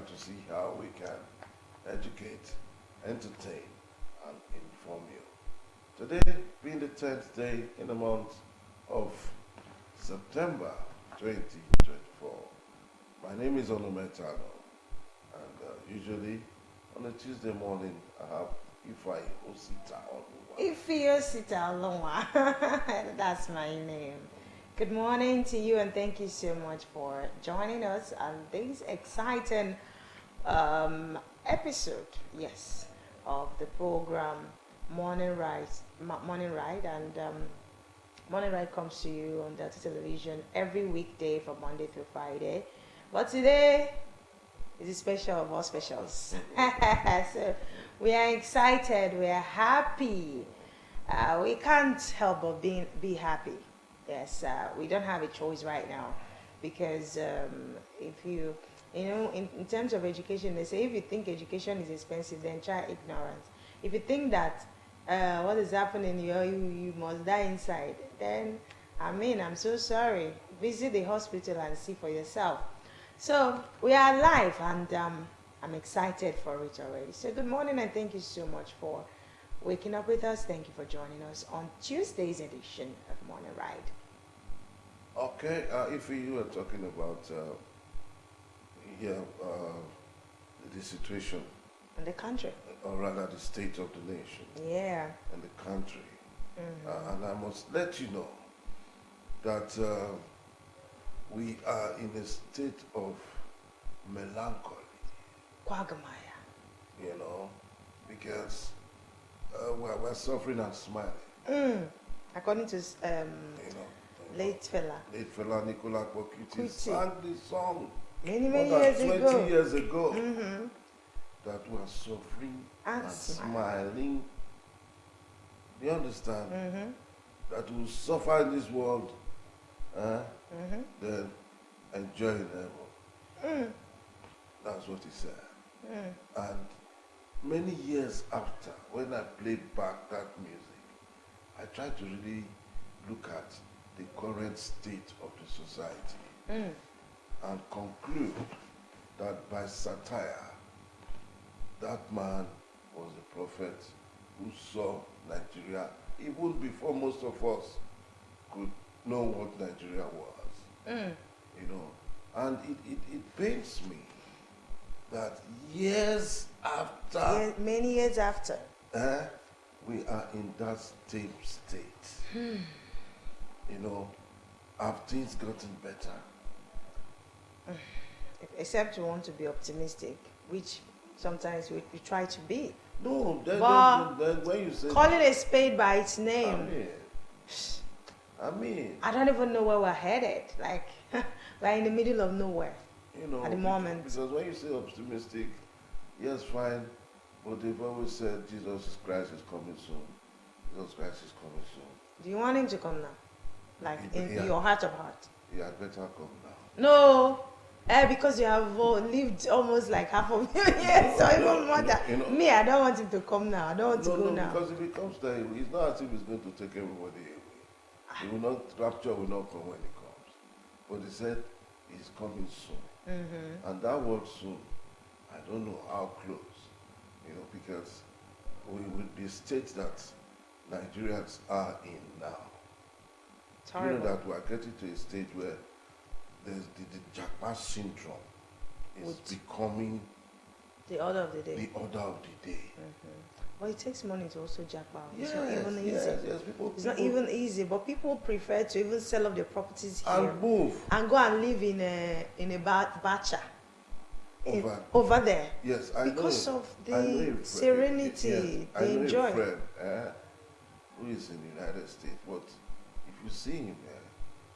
to see how we can educate, entertain, and inform you. Today being the 10th day in the month of September 2024. My name is Onumetano, and usually on a Tuesday morning I have Ifai Osita Onwa. Ify Osita Olonwa. That's my name. Good morning to you, and thank you so much for joining us on this exciting episode, yes, of the program Morning Ride. Morning Ride, and Morning Ride comes to you on Delta Television every weekday from Monday through Friday. But today is a special of all specials. So we are excited, we are happy. We can't help but be happy. Yes, we don't have a choice right now, because if in terms of education, they say if you think education is expensive, then try ignorance. If you think that what is happening here, you must die inside, then I'm so sorry. Visit the hospital and see for yourself. So we are live, and I'm excited for it already. So good morning, and thank you so much for waking up with us. Thank you for joining us on Tuesday's edition of Morning Ride. Okay, if you were talking about the situation, In the country. or rather the state of the nation Yeah. and the country, and I must let you know that we are in a state of melancholy, Quagmire. because we're suffering and smiling, According to late fella. Late fella Nicola Kokuti Kuti. sang the song Many more than years 20 ago. years ago, that we're suffering And and smiling. Do you understand? That we suffer in this world, then enjoy in heaven. That's what he said. And many years after, when I played back that music, I tried to really look at the current state of the society and conclude that by satire, that man was a prophet who saw Nigeria even before most of us could know what Nigeria was. And it pains me that years after, Many years after. we are in that same state. Have things gotten better? Except we want to be optimistic, which sometimes we try to be. No, then when you say Calling a spade by its name. I mean, I don't even know where we're headed. Like, we're in the middle of nowhere at the moment. Because when you say optimistic, yes, fine, but they've always said Jesus Christ is coming soon. Jesus Christ is coming soon. Do you want him to come now? Like, in your heart of heart? He had better come now. No, because you have lived almost like half of years, or even more than me. I don't want him to come now. I don't want to go now. Because if he comes there, it's not as if he's going to take everybody away. He will not, rapture will not come when he comes. But he said he's coming soon. And that word soon, I don't know how close, because with the state that Nigerians are in now, that we are getting to a stage where there's the Jackpot syndrome is becoming the order of the day. The order of the day. But it takes money to also jackpot. Yes, it's not even easy. Yes, it's not even easy. But people prefer to even sell off their properties here and move and go and live in a bacha over there. Yes, I know. Because of the serenity they enjoy. I know a friend who is in the United States, but if you see him,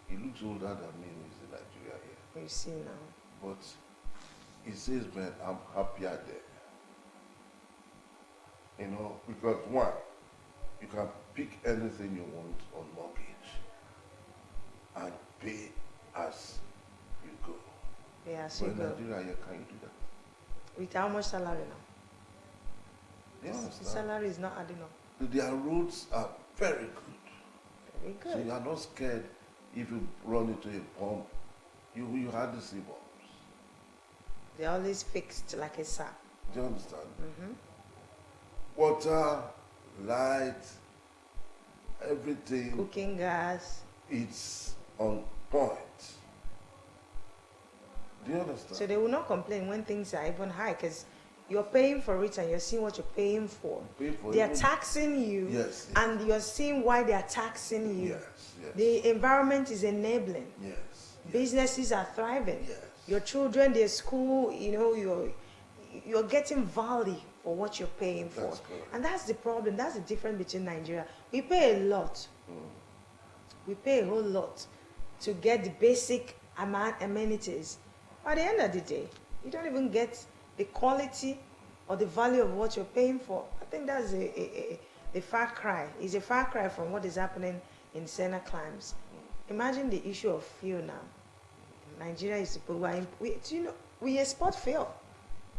he looks older than me who is in Nigeria here. You see now. But he says, man, I'm happier there. Because one, you can pick anything you want on mortgage and pay as you go. Yeah, so in Nigeria, can you do that? With how much salary now? Yes, the salary is not adding up. Their roads are very good. Very good. So you are not scared if you run into a pump. You hardly see bombs. They're always fixed like a sap. Do you understand? Water, light, everything. Cooking gas. It's on point. Do you understand? So they will not complain when things are even high, because you're paying for it and you're seeing what you're paying for. They are taxing you, yes, and you're seeing why they are taxing you. Yes, yes. The environment is enabling. Yes, yes. Businesses are thriving. Yes. Your children, their school, you know, you're getting value for what you're paying for. That's correct. And that's the problem. That's the difference between Nigeria. We pay a lot. We pay a whole lot to get the basic amenities. By the end of the day, you don't even get the quality or the value of what you're paying for. I think that's a far cry. It's a far cry from what is happening in Sena Climes. Imagine the issue of fuel now. Nigeria is we export fuel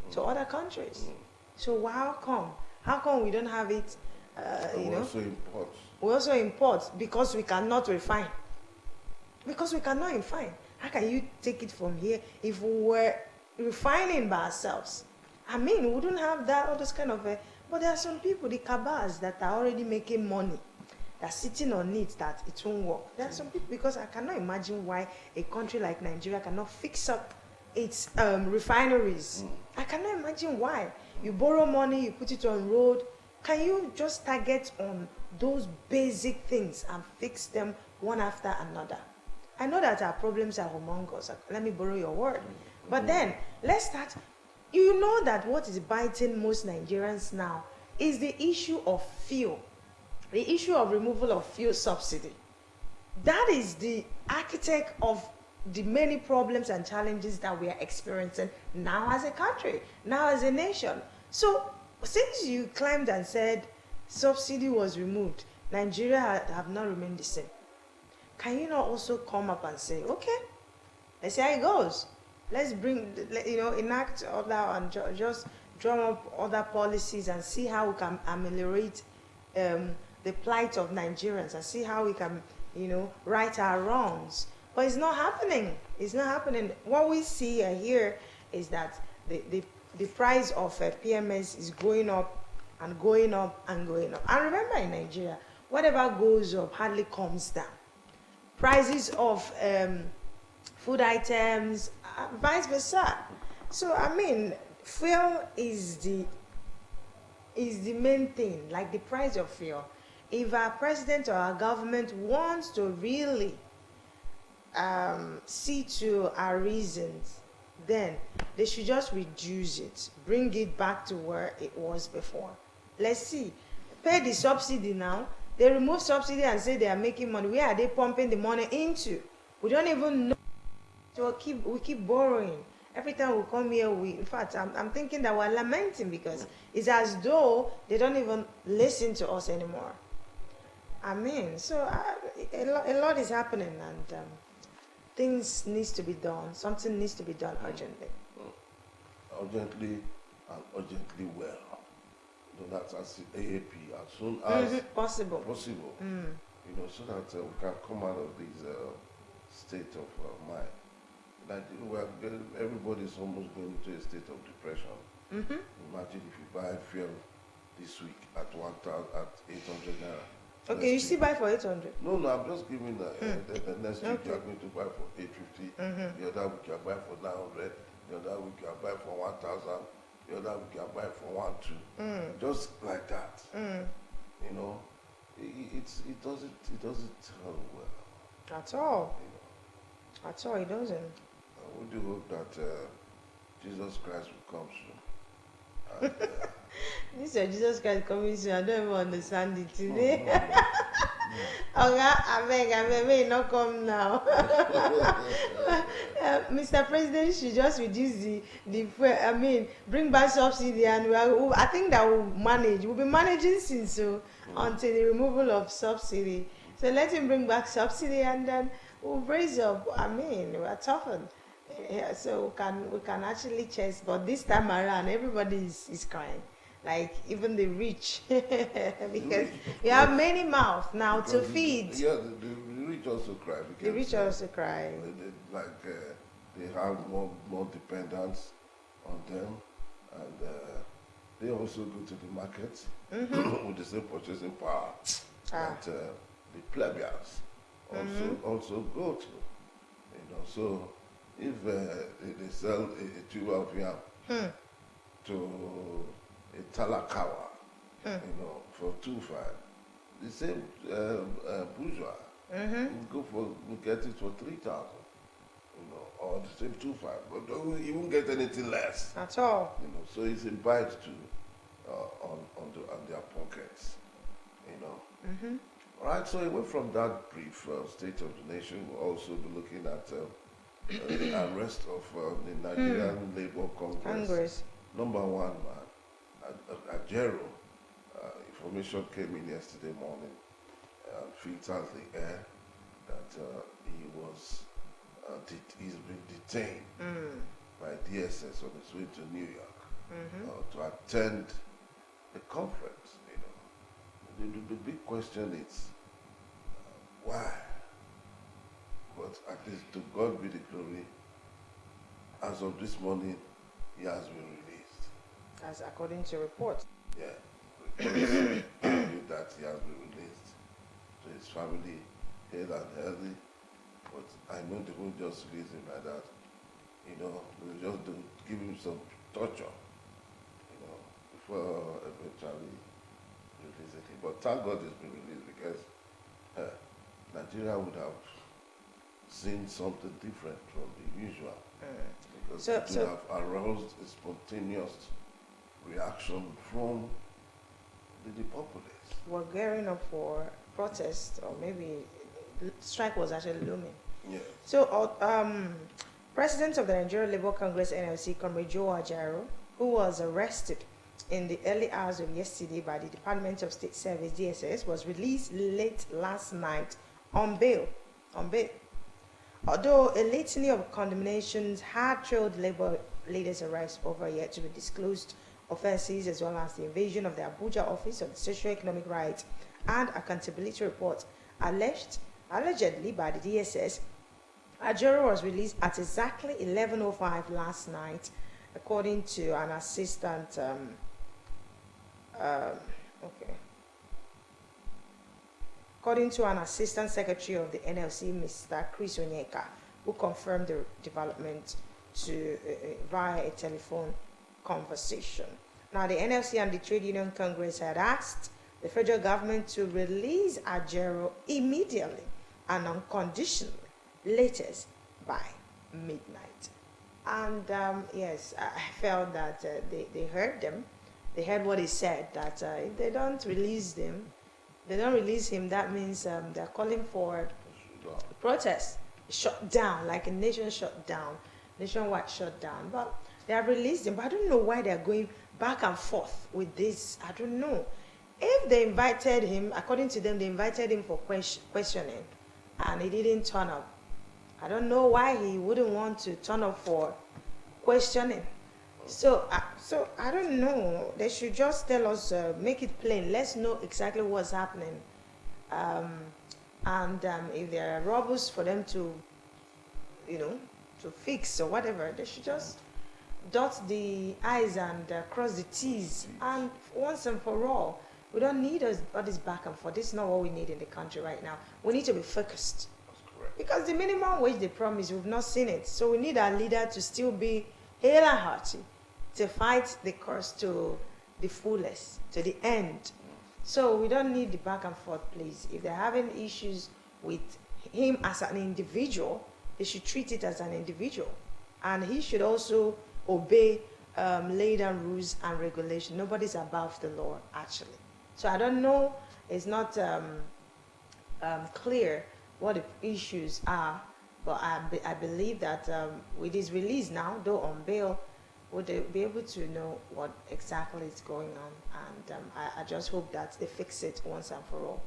to other countries. So how come? How come we don't have it? We also import. We also import because we cannot refine. Because we cannot refine. How can you take it from here if we were refining by ourselves? I mean, we wouldn't have that, all this kind of but there are some people, the cabals, that are already making money, that are sitting on it, that it won't work. There are some people, because I cannot imagine why a country like Nigeria cannot fix up its refineries. I cannot imagine why. You borrow money, you put it on road. Can you just target on those basic things and fix them one after another? I know that our problems are humongous. Let me borrow your word. But then, let's start. You know that what is biting most Nigerians now is the issue of fuel. The issue of removal of fuel subsidy. That is the architect of the many problems and challenges that we are experiencing now as a country, now as a nation. So, since you claimed and said subsidy was removed, Nigeria have not remained the same. Can you not also come up and say, okay, let's see how it goes. Let's enact other and just drum up other policies and see how we can ameliorate the plight of Nigerians and see how we can, right our wrongs. But it's not happening. It's not happening. What we see here is that the price of PMS is going up and going up and going up. And remember, in Nigeria, whatever goes up hardly comes down. Prices of food items, vice versa. So I mean, fuel is the main thing, like the price of fuel. If our president or our government wants to really see to our reasons, then they should just reduce it, bring it back to where it was before. Let's see. Pay the subsidy now. They remove subsidy and say they are making money. Where are they pumping the money into? We don't even know. So we keep borrowing. Every time we come here, in fact, I'm thinking that we're lamenting because it's as though they don't even listen to us anymore. I mean, so a lot is happening, and things needs to be done. Something needs to be done urgently. Urgently and urgently well. That's as AAP, as soon as possible. So that we can come out of this state of mind. Like everybody's almost going into a state of depression. Imagine if you buy fuel this week at 800 naira. Okay, you still buy for 800? No, I'm just giving the next week you are going to buy for 850. The other week you are buying for 900. The other week you are buying for 1,000. The other week you are buying for 1,200. Just like that. It doesn't tell well. At all. At all, it doesn't. I would hope that Jesus Christ will come soon. And, this is Jesus Christ coming soon. I don't even understand it today. Okay, I beg, may not come now. Mr. President should just reduce bring back subsidy, and I think that will manage. We'll be managing since until the removal of subsidy. So let him bring back subsidy, and then we'll raise up. We're toughened. Yeah, so we can actually chase, but this time around everybody is crying, like even the rich, because we have many mouths now to feed. Yeah, the rich also cry because the rich also cry. They have more dependents. on them, and they also go to the market with the same purchasing power that the plebeians also go to. So if they sell a tube of yam to a talakawa, for 2.5, the same bourgeois will get it for 3,000. Or the same 2.5, but you won't get anything less at all. So it's a bite to on their pockets. All right. So away from that brief state of the nation, we'll also be looking at the arrest of the Nigerian Labour Congress. Number one man, Ajero. Information came in yesterday morning, filtered the air that he's been detained by DSS on his way to New York to attend a conference. The big question is why? But at least to God be the glory. As of this morning, he has been released. As according to reports. Yeah, reports tell you that he has been released to his family, hale and healthy. But I know they won't just release him like that. They'll just give him some torture, before eventually releasing him. But thank God he's been released, because Nigeria would have seen something different from the usual. Because it would have aroused a spontaneous reaction from the populace. We're gearing up for protest, or maybe strike was actually looming. Yeah. So, President of the Nigerian Labour Congress (NLC), Comrade Joe Ajero, who was arrested in the early hours of yesterday by the Department of State Service (DSS), was released late last night on bail. Although a litany of condemnations had trailed Labour leaders' arrest over yet to be disclosed offences, as well as the invasion of the Abuja office of the Socio-Economic Rights and Accountability Report allegedly by the DSS, Ajero was released at exactly 11:05 last night, according to an assistant. According to an assistant secretary of the NLC, Mr. Chris Onyeka, who confirmed the development via a telephone conversation. Now, the NLC and the Trade Union Congress had asked the federal government to release Ajero immediately and unconditionally, latest by midnight. And yes, I felt that they heard them. They heard what he said, that if they don't release him, that means they're calling for protest, shut down, like a nationwide shutdown. But they have released him, but I don't know why they're going back and forth with this. I don't know. If they invited him, according to them, they invited him for questioning, and he didn't turn up. I don't know why he wouldn't want to turn up for questioning. So I don't know. They should just tell us, make it plain. Let's know exactly what's happening. If there are robbers for them to, to fix or whatever, they should just dot the I's and cross the T's. And once and for all, we don't need all this back and forth. This is not what we need in the country right now. We need to be focused. That's correct. Because the minimum wage they promised, we've not seen it. So we need our leader to still be hale and hearty, to fight the cause to the fullest, to the end. So we don't need the back and forth, please. If they're having issues with him as an individual, they should treat it as an individual. And he should also obey laid down rules and regulations. Nobody's above the law, actually. So I don't know, it's not clear what the issues are, but I believe that with his release now, though on bail, would they be able to know what exactly is going on? And I just hope that they fix it once and for all.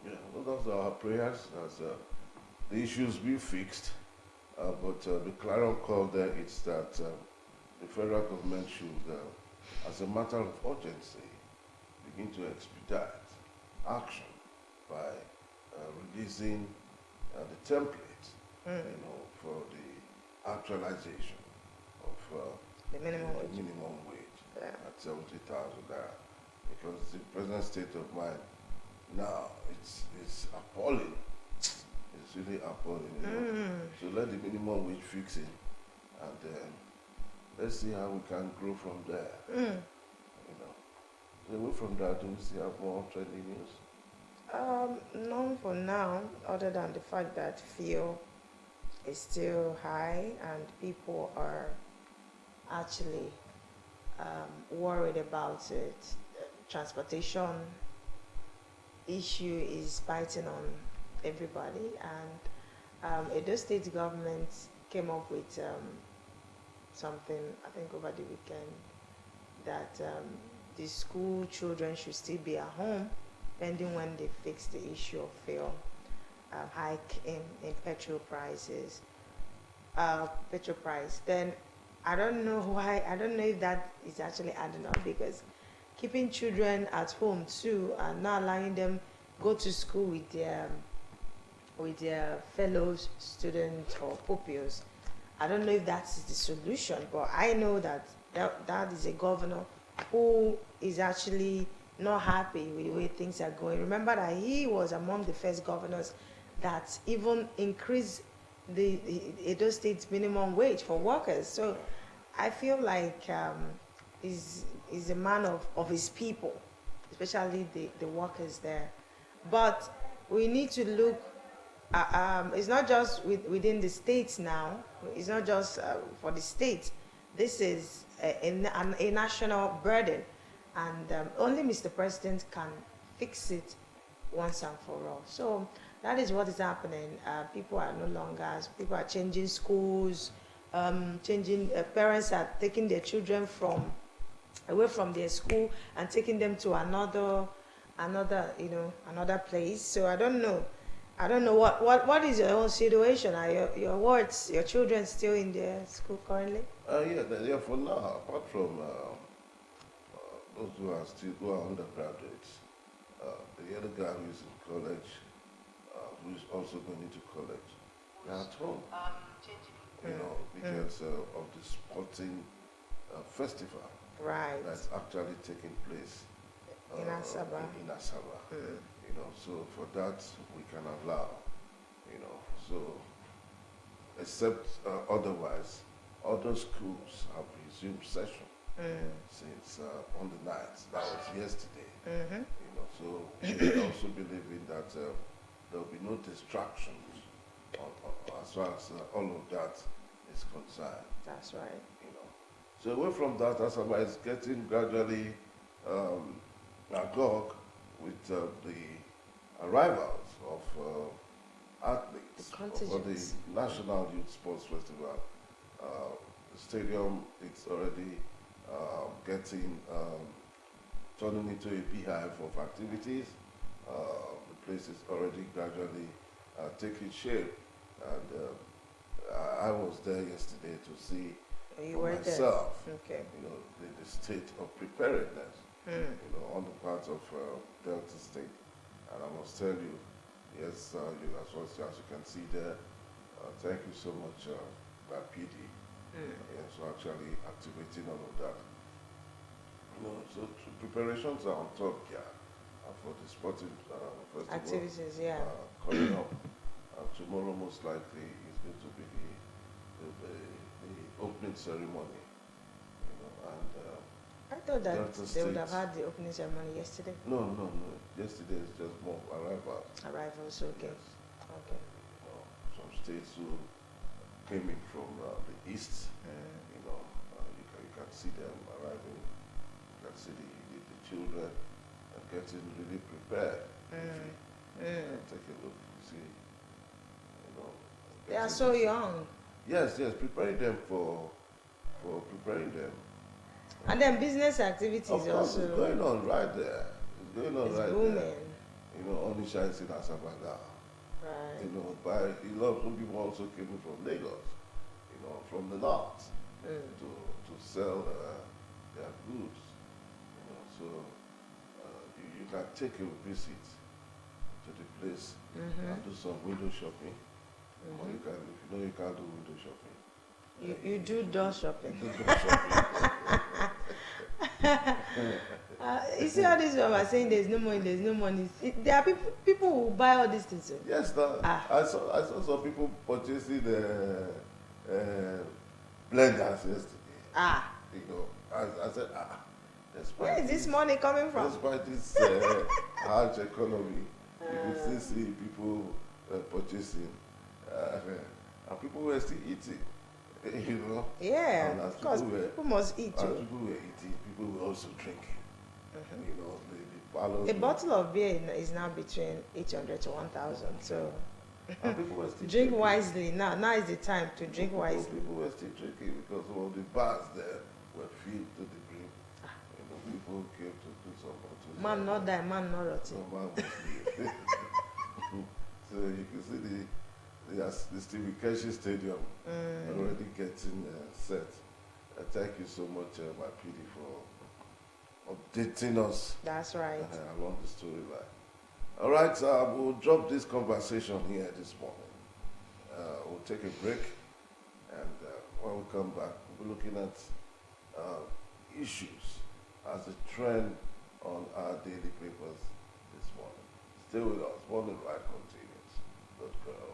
Yeah, well, that's our prayers as the issues be fixed. But the clarion call there is that the federal government should, as a matter of urgency, begin to expedite action by releasing the template, for the actualization of The minimum wage. minimum wage Yeah. at 70,000 naira. Because the present state of mind now, it's appalling. It's really appalling. You know? So let the minimum wage fix it, and then let's see how we can grow from there. You know. So away from that, do we still have more trending news? None for now, other than the fact that fuel is still high and people are actually worried about it. Transportation issue is biting on everybody, and Edo State government came up with something, I think over the weekend, that the school children should still be at home pending when they fix the issue of fuel hike in petrol prices, petrol price. Then I don't know why, I don't know if that is actually adding up, because keeping children at home too and not allowing them go to school with their fellow students or pupils, I don't know if that is the solution, but I know that is a governor who is actually not happy with the way things are going. Remember that he was among the first governors that even increased the Edo State's minimum wage for workers. So I feel like he's a man of his people, especially the workers there. But we need to look, it's not just within the states now, it's not just for the states. This is a national burden, and only Mr. President can fix it once and for all. So that is what is happening. People are no longer, people are changing schools, parents are taking their children away from their school and taking them to another place. So I don't know what is your own situation. Are your children still in their school currently? Yeah, for now, apart from those who are undergraduates, the other guy who is in college, who is also going into college, they're at home. You know, because of the sporting festival that's actually taking place in Asaba. In Asaba. You know, so for that we can allow. You know, so except otherwise, other schools have resumed session since on the 9th. That was yesterday. You know, so we also believing that there will be no distractions as far as all of that is concerned. That's right. You know, so away from that, Asaba is getting gradually agog with the arrivals of athletes for the National Youth Sports Festival. The stadium is already turning into a beehive of activities. The place is already gradually taking shape, and I was there yesterday to see for myself, okay, you know, the state of preparedness, you know, on the part of Delta State. And I must tell you, yes, as you can see there, thank you so much, PD, yes, for actually activating all of that. You know, so preparations are on top here for the sporting festival activities, coming up. Tomorrow, most likely, is going to be the opening ceremony. You know, and I thought that they would have had the opening ceremony yesterday. No. Yesterday is just more arrivals. Arrivals, okay. Yes. Okay. You know, some states who came in from the east. You know, you can see them arriving. You can see the children getting really prepared. Take a look, see. You know, they are so young. Yes, preparing them for preparing them. And then business activities of course, also. It's going on right there. It's going on right booming. there. You know, only shines in Asaba now. Right. You know, a lot of people also came in from Lagos, you know, from the north to sell their goods. You know, so you can take a visit to the place and do some window shopping. Or you can, if you know you can't do window shopping, You do door shopping. Do door shopping. You see how these people are saying there's no money. There are people who buy all these things. Yes, I saw some people purchasing blenders yesterday. You know, I said, where is this money coming from? Despite this harsh economy, you can still see people purchasing, and people were still eating. You know. Yeah, because people must eat too. As people were eating, people were also drinking. You know, the bottle. A bottle of beer is now between 800 to 1,000. So people were still drink wisely. Now is the time to drink wisely. People were still drinking because all the bars there were filled to the brim. You know, people came to do some bottles. Man not die, man not rot. No, man must live. So you can see the Stephen Keshi Stadium already getting set. Thank you so much, my PD, for updating us. That's right. Along the storyline. All right, we'll drop this conversation here this morning. We'll take a break, and when we come back, we'll be looking at issues as a trend on our daily papers this morning. Stay with us. Morning Ride continues. Don't go away.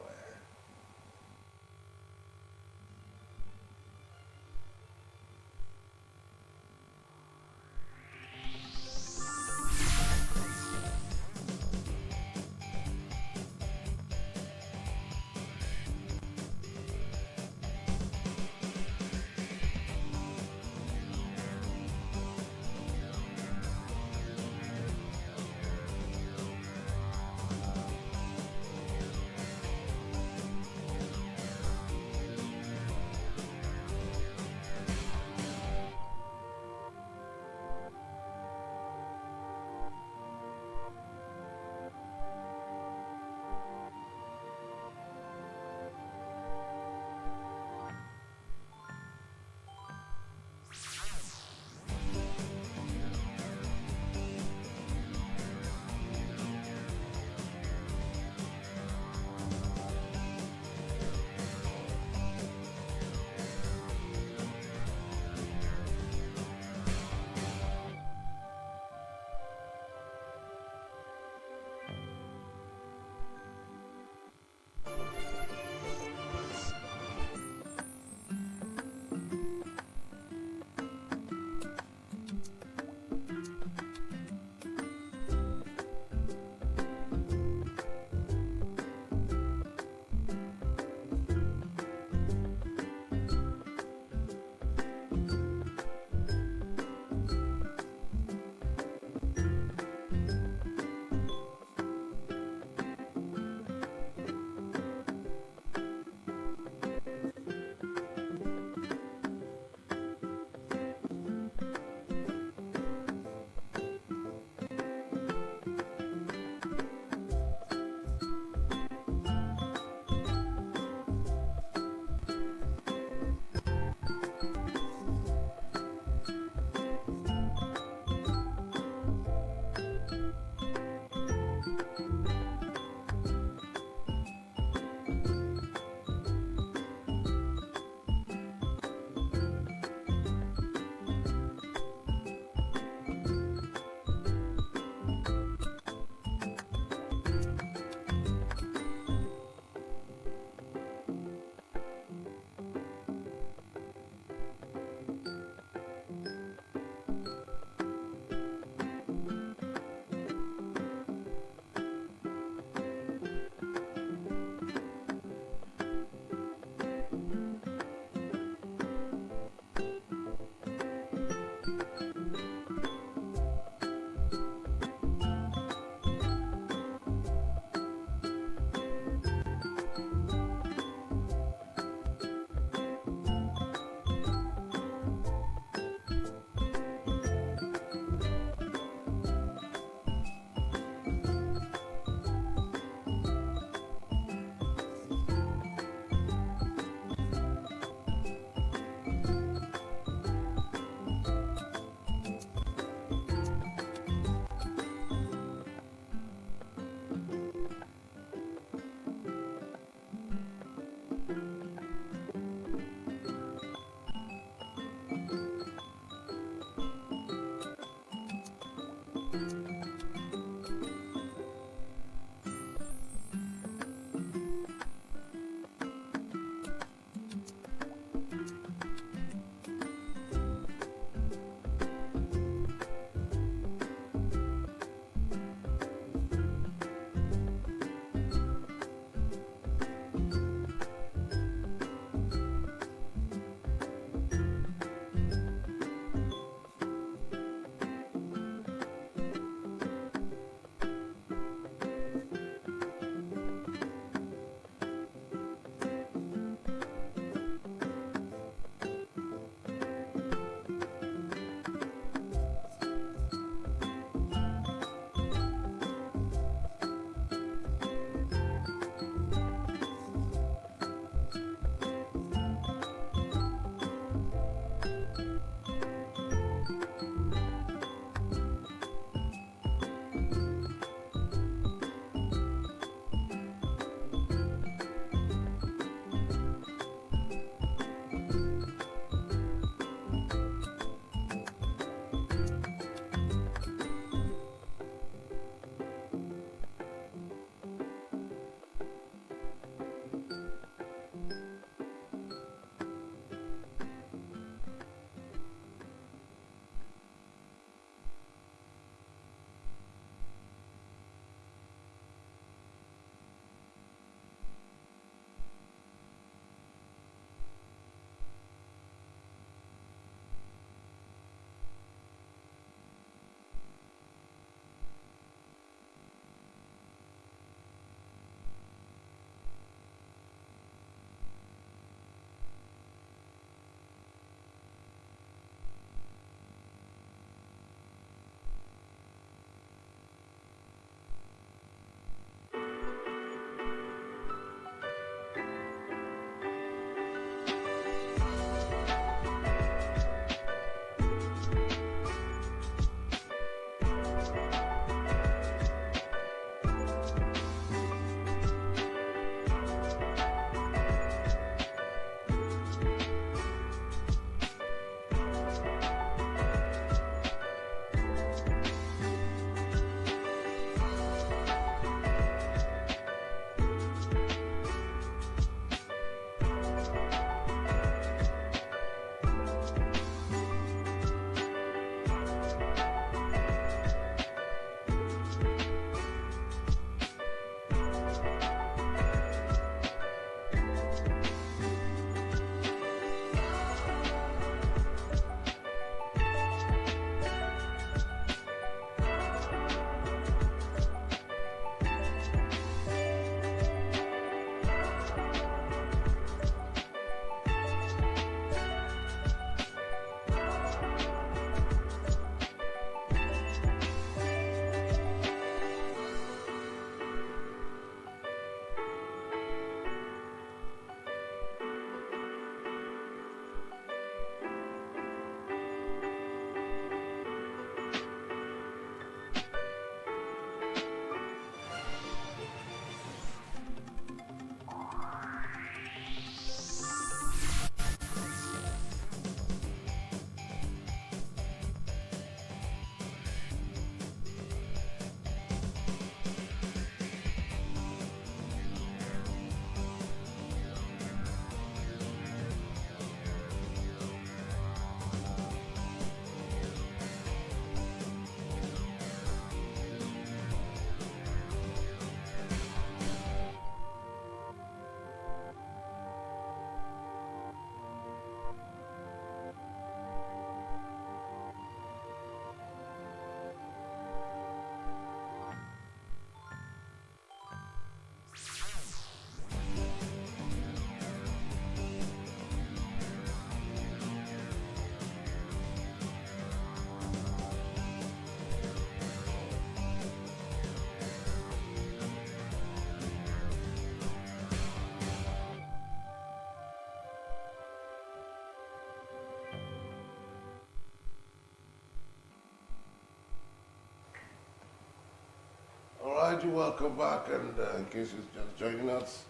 right, you welcome back, and in case you're just joining us,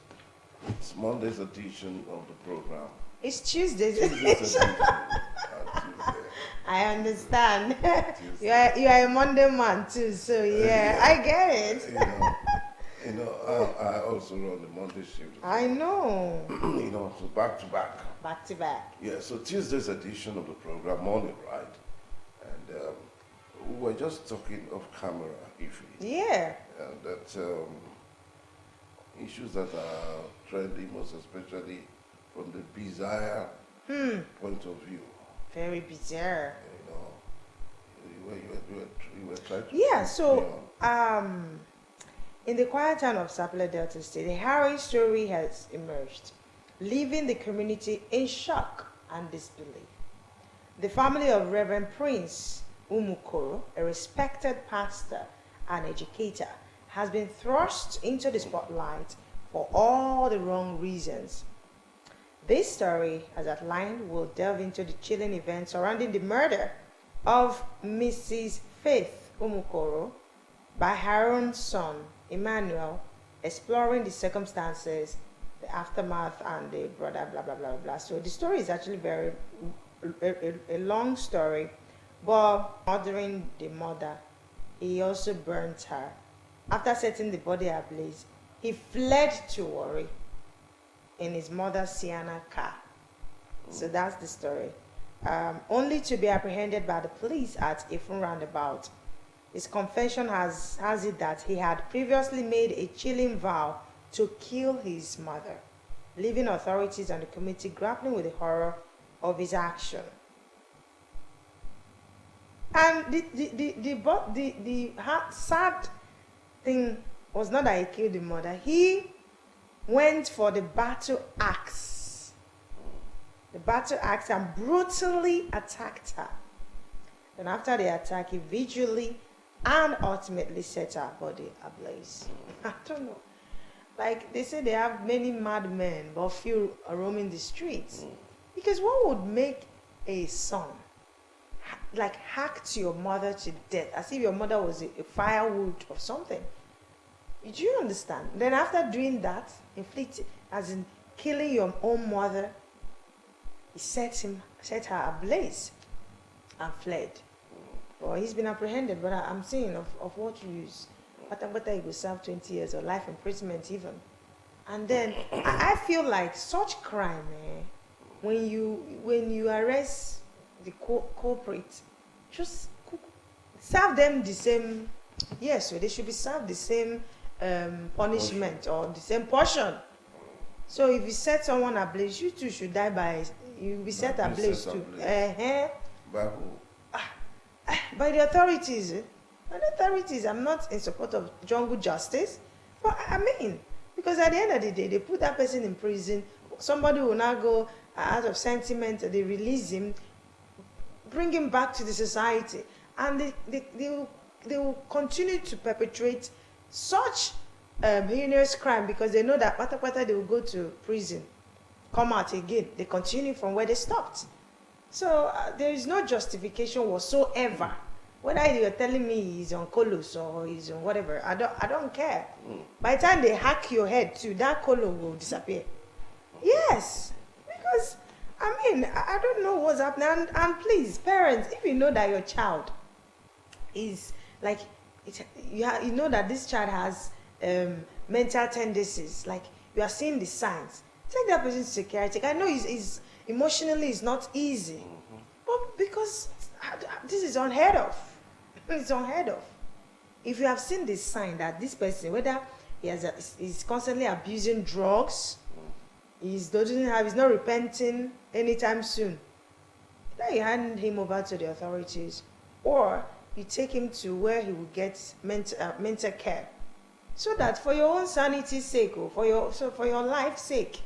it's Monday's edition of the program. It's Tuesday's Tuesday's edition. edition. Tuesday. I understand. you are a Monday man too, so yeah, I get it. I also run the Monday shift. I know. So back to back. Back to back. Yeah, so Tuesday's edition of the program, Morning Ride, and we were just talking off camera, Ify. Yeah. And that issues that are trending, most especially from the bizarre point of view. Very bizarre. You were trying to. Yeah, so in the quiet town of Sapele Delta State, a harrowing story has emerged, leaving the community in shock and disbelief. The family of Reverend Prince Umukoro, a respected pastor and educator, has been thrust into the spotlight for all the wrong reasons. This story, as outlined, will delve into the chilling events surrounding the murder of Mrs. Faith Umukoro by her own son, Emmanuel, exploring the circumstances, the aftermath, and the brother, blah, blah, blah, blah. So the story is actually a long story, but murdering the mother, he also burnt her. After setting the body ablaze, he fled to Warri in his mother's Sienna car. So that's the story. Only to be apprehended by the police at Ifun roundabout. His confession has it that he had previously made a chilling vow to kill his mother, leaving authorities and the committee grappling with the horror of his action. And the sad thing was not that he killed the mother. He went for the battle axe. The battle axe, and brutally attacked her. And after the attack, he visually and ultimately set her body ablaze. I don't know. Like they say, they have many madmen, but few are roaming the streets. Because what would make a son like hack to your mother to death, as if your mother was a firewood or something? Do you understand? Then after doing that, as in killing your own mother, he set her ablaze and fled. Well, he's been apprehended, but I'm saying of what use? Whether he will serve 20 years or life imprisonment even. And then I feel like such crime, when you arrest the culprit, just serve them the same. Yes, so they should be served the same punishment or the same portion. So if you set someone ablaze, you too should die by. You will be set ablaze too. By who? By the authorities. By the authorities. I'm not in support of jungle justice, but I mean, because at the end of the day, they put that person in prison. Somebody will now go out of sentiment. They release him, bring him back to the society, and they will continue to perpetrate such heinous crime because they know that pata they will go to prison, come out again. They continue from where they stopped. So there is no justification whatsoever. Whether you're telling me he's on Kolos or he's on whatever, I don't care. By the time they hack your head too, that Kolo will disappear. Yes, because I mean I don't know what's happening. And please, parents, if you know that your child is like you know that this child has mental tendencies, like you are seeing the signs, take that person to psychiatric. I know is emotionally it's not easy, but because this is unheard of. It's unheard of. If you have seen this sign that this person, whether he's constantly abusing drugs, he's not repenting anytime soon, then you hand him over to the authorities, or you take him to where he will get mental care, so that for your own sanity's sake, or for your life's sake,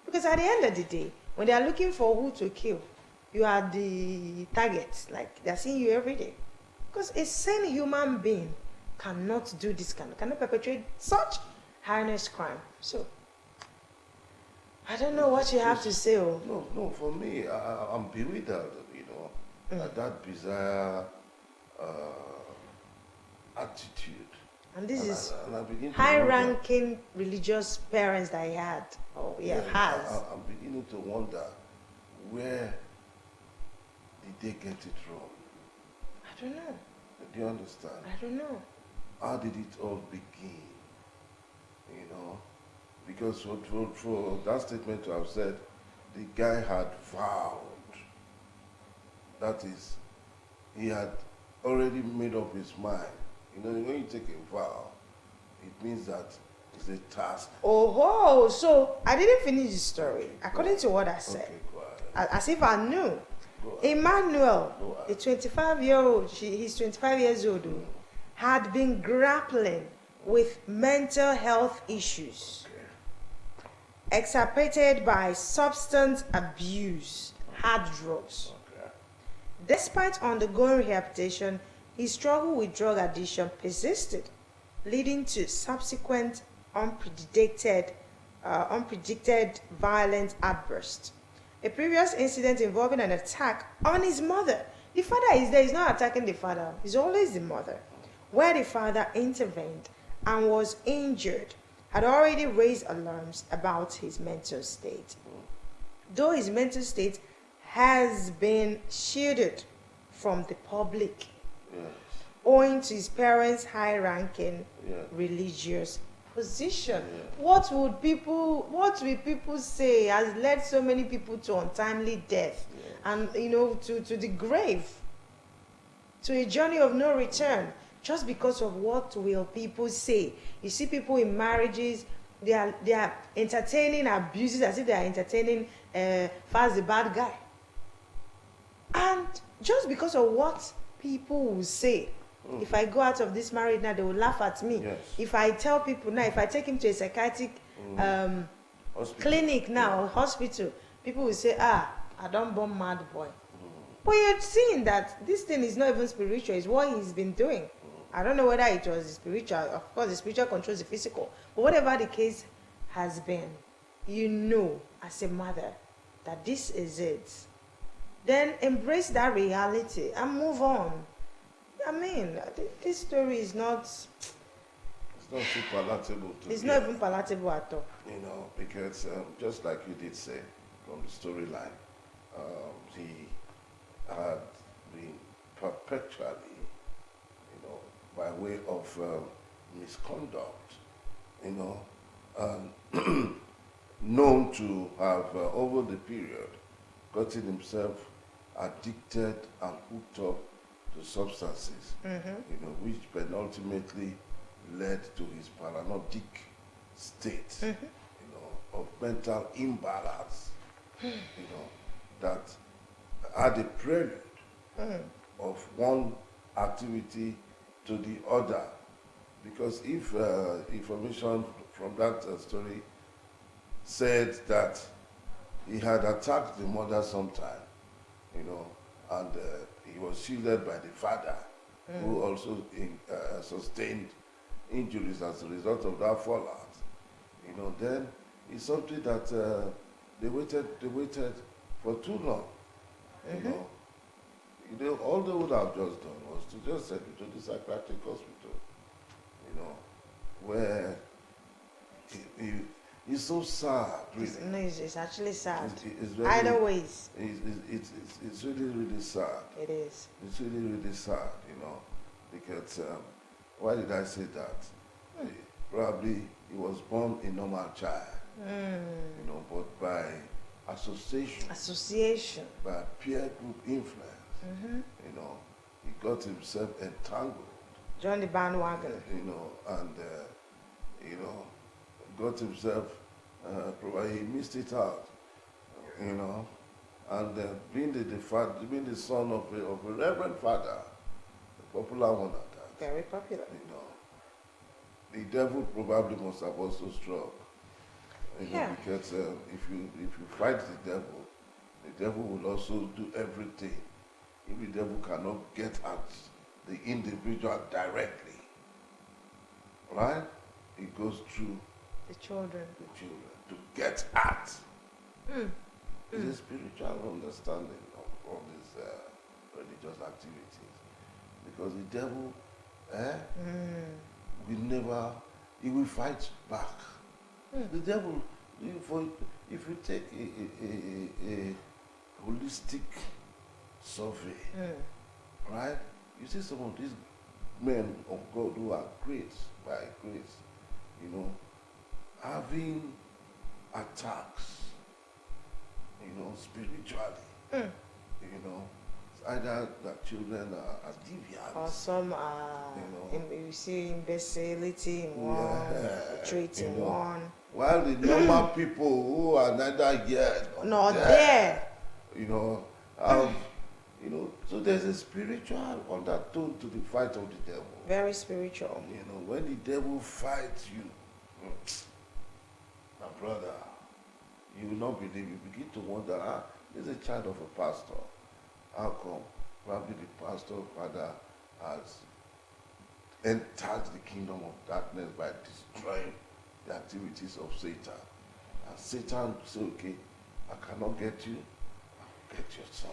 because at the end of the day, when they are looking for who to kill, you are the target. Like they're seeing you every day. Because a sane human being cannot do this cannot perpetrate such heinous crime. So I don't know what you have to say. No, for me, I'm bewildered, at that bizarre attitude And this is and I begin to high-ranking religious parents that he had. Oh, yeah, has. I'm beginning to wonder, where did they get it wrong? I don't know. Do you understand? I don't know. How did it all begin? You know? Because for that statement to have said, the guy had vowed. That is, he had already made up his mind. You know, when you take a vow, it means that it's a task. Oh, so I didn't finish the story. According to what I said, Okay, go ahead. as if I knew. Go ahead. Emmanuel, Go ahead. the 25-year-old, he's 25 years old, had been grappling with mental health issues, exacerbated by substance abuse, hard drugs. Okay. Despite undergoing rehabilitation, his struggle with drug addiction persisted, leading to subsequent unpredicted violent outbursts. A previous incident involving an attack on his mother. The father is there, he's not attacking the father, it's always the mother. Where the father intervened and was injured, had already raised alarms about his mental state. Though his mental state has been shielded from the public, Yes. owing to his parents' high-ranking religious position. What will people say has led so many people to untimely death and to the grave, to a journey of no return, just because of what will people say. You see people in marriages, they are entertaining abuses as if they are entertaining Faz the bad guy, and just because of what people will say. If I go out of this marriage now, they will laugh at me. Yes. If I tell people now, if I take him to a psychiatric clinic now, hospital, people will say, I don't born mad boy. But you're seeing that this thing is not even spiritual, it's what he's been doing. I don't know whether it was spiritual. Of course, the spiritual controls the physical. But whatever the case has been, as a mother, that this is it. Then embrace that reality and move on. I mean, this story is not... It's not too palatable to It's hear. not even palatable at all. Because just like you did say from the storyline, he had been perpetually, by way of misconduct, and known to have, over the period, gotten himself addicted and hooked up to substances, which ultimately led to his paranoid state, of mental imbalance, that had a prelude of one activity to the other. Because if information from that story said that he had attacked the mother sometime, and he was shielded by the father, who also sustained injuries as a result of that fallout. Then it's something that they waited for too long. All they would have just done was to just send him to the psychiatric hospital, where he's so sad, really. No, it's actually sad. It's very, Either ways. It's really, really sad. It is. It's really, really sad, because why did I say that? Probably he was born a normal child, but by association, by peer group influence, he got himself entangled. Join the bandwagon. And got himself, probably he missed it out, and being the son of a reverend father, a popular one at that. Very popular. The devil probably must have also struck. Because if you fight the devil will also do everything. If the devil cannot get at the individual directly, right? It goes through the children to get at. It's a spiritual understanding of all these religious activities. Because the devil he will fight back. The devil, if you take a holistic survey, right, you see some of these men of God who are great by grace, having attacks, spiritually, it's either the children are deviants. Or some are, you see imbecility in one, trait in one. While the normal people who are neither here nor there, so there's a spiritual undertone to the fight of the devil. Very spiritual. When the devil fights you, my brother, you will not believe. You begin to wonder, there's a child of a pastor. How come? Probably the pastor father has entered the kingdom of darkness by destroying the activities of Satan. And Satan say, okay, I cannot get you, I'll get your son.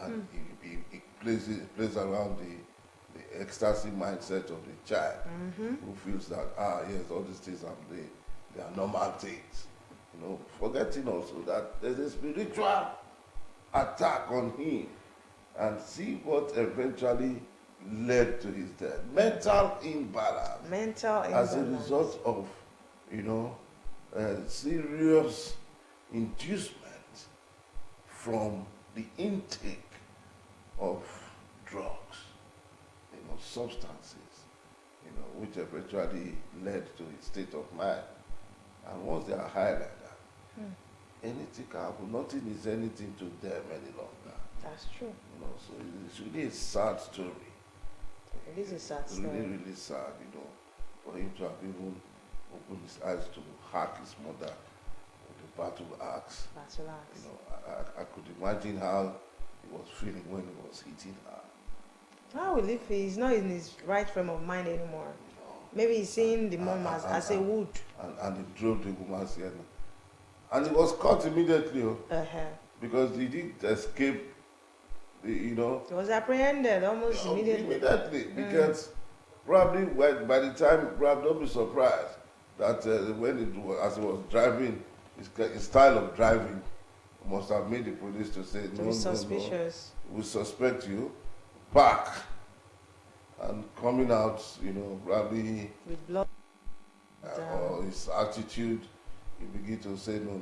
And he plays around the ecstasy mindset of the child, who feels that, yes, all these things they are normal things. Forgetting also that there's a spiritual attack on him, and see what eventually led to his death. Mental imbalance. As a result of, serious inducement from the intake of drugs, substances, which eventually led to his state of mind. And once they are high like that, anything can happen. Nothing is anything to them any longer. That's true. So it's really a sad story. It is a sad story. Really, really sad, for him to have even opened his eyes to hack his mother with the battle axe. I could imagine how he was feeling when he was hitting her. How will he's not in his right frame of mind anymore? Maybe he's seeing the mom as a wood. And he drove the woman's head. And he was caught immediately. Because he didn't escape, He was apprehended almost immediately. Because probably by the time, don't be surprised that as he was driving, his style of driving must have made the police to say, no, suspicious. We suspect you. Back. And coming out, probably with blood. Or his attitude, he begin to say, no,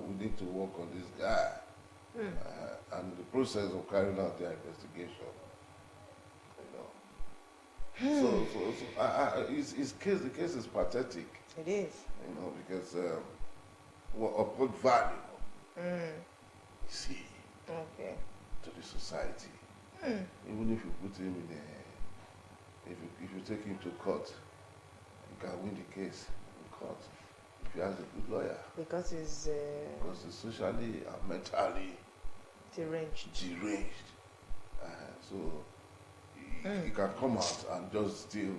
we need to work on this guy. And the process of carrying out their investigation, So the case is pathetic. It is. Because upon value, you see, to the society. Even if you put him in if you take him to court, you can win the case in court if he has a good lawyer. Because he's socially and mentally deranged. So he can come out and just still,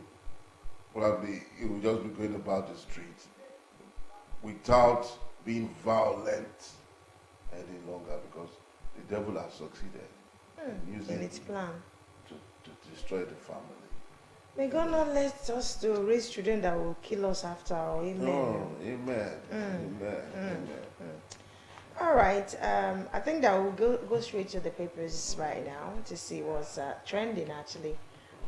probably he will just be going about the streets without being violent any longer, because the devil has succeeded in using its plan to destroy the family. May God not let us to raise children that will kill us after all. Amen. No, amen. All right. I think that we'll go straight to the papers right now to see what's trending actually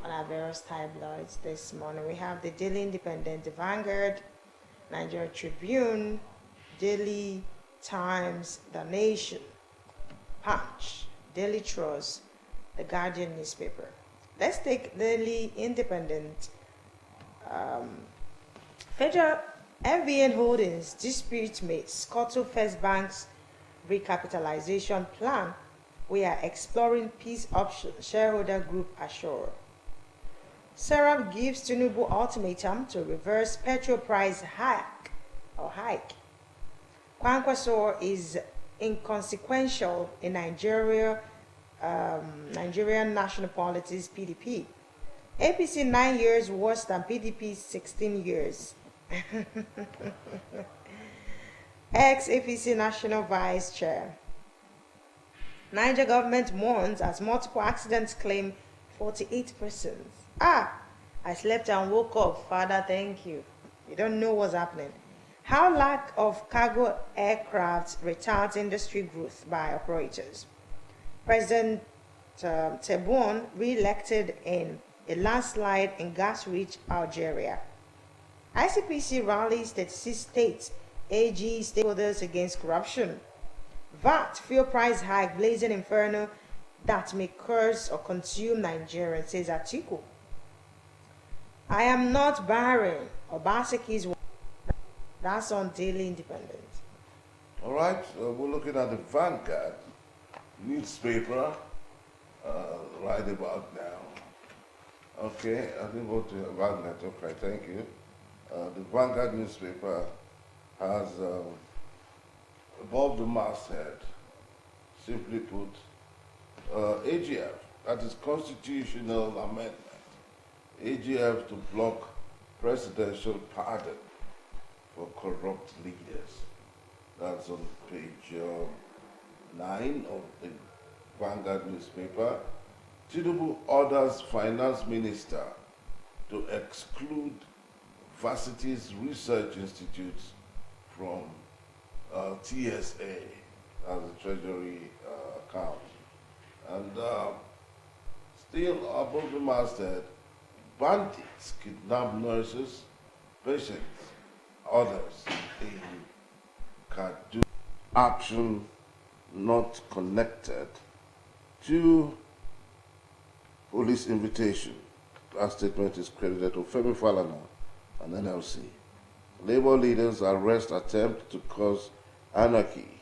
on our various tabloids this morning. We have the Daily Independent, the Vanguard, Nigeria Tribune, Daily Times, The Nation, Punch, Daily Trust, the Guardian newspaper. Let's take Daily Independent. Federal MVN Holdings dispute may scuttle First Bank's recapitalization plan. We are exploring peace option, shareholder group assure. Serap gives Tinubu ultimatum to reverse petrol price hike. Kwankwaso is inconsequential in Nigerian national politics, PDP. APC 9 years worse than PDP 16 years. Ex-APC National Vice Chair. Niger government mourns as multiple accidents claim 48 persons. I slept and woke up. Father, thank you. You don't know what's happening. How lack of cargo aircraft retards industry growth by operators. President Tebboune re-elected in a landslide in gas-rich Algeria. ICPC rallies 36 states, AG stakeholders against corruption. VAT, fuel price hike, blazing inferno that may curse or consume Nigerians, says Atiku. I am not barren. Obaseki's. That's on Daily Independent. All right, we're looking at the Vanguard newspaper right about now. Okay, I didn't go to Vanguard. Okay, thank you. The Vanguard newspaper has above the masthead, simply put, AGF, that is constitutional amendment. AGF to block presidential pardon for corrupt leaders. That's on page 9 of the Vanguard newspaper. Tinubu orders finance minister to exclude Varsities Research Institutes from TSA as a treasury account. And still above the masthead, bandits kidnap nurses, patients, others in Kadu. Action not connected to police invitation. That statement is credited to Femi Falana and NLC. Labour leaders arrest attempt to cause anarchy,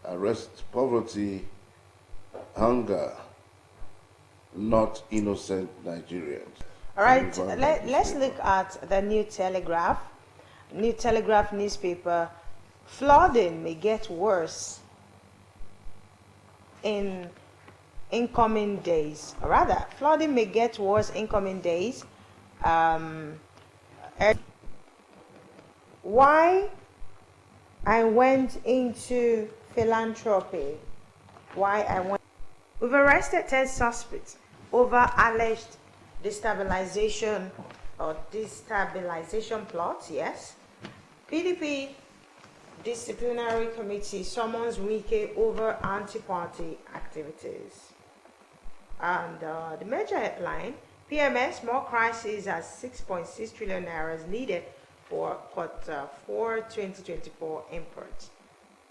arrest poverty, hunger, not innocent Nigerians. All right, let's look at the New Telegraph. New Telegraph newspaper. Flooding may get worse in incoming days. Or rather, flooding may get worse in coming days. Why I went into philanthropy. We've arrested 10 suspects over alleged destabilization plots, yes. PDP disciplinary committee summons Wike over anti-party activities. And the major headline, PMS, more crisis as 6.6 trillion naira is needed for quarter 4 2024 imports.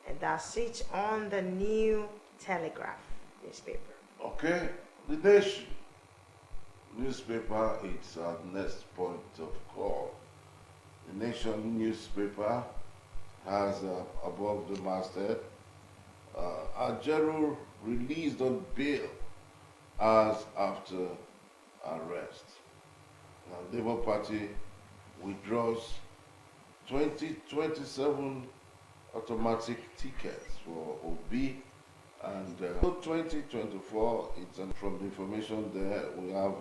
And that's it on the New Telegraph newspaper. Okay, the Nation newspaper, it's our next point of call. The Nation newspaper has above the masthead, Ajaero released on bail hours after arrest. Now, Labour Party withdraws 2027 automatic tickets for OB, and 2024, it's from the information there, we have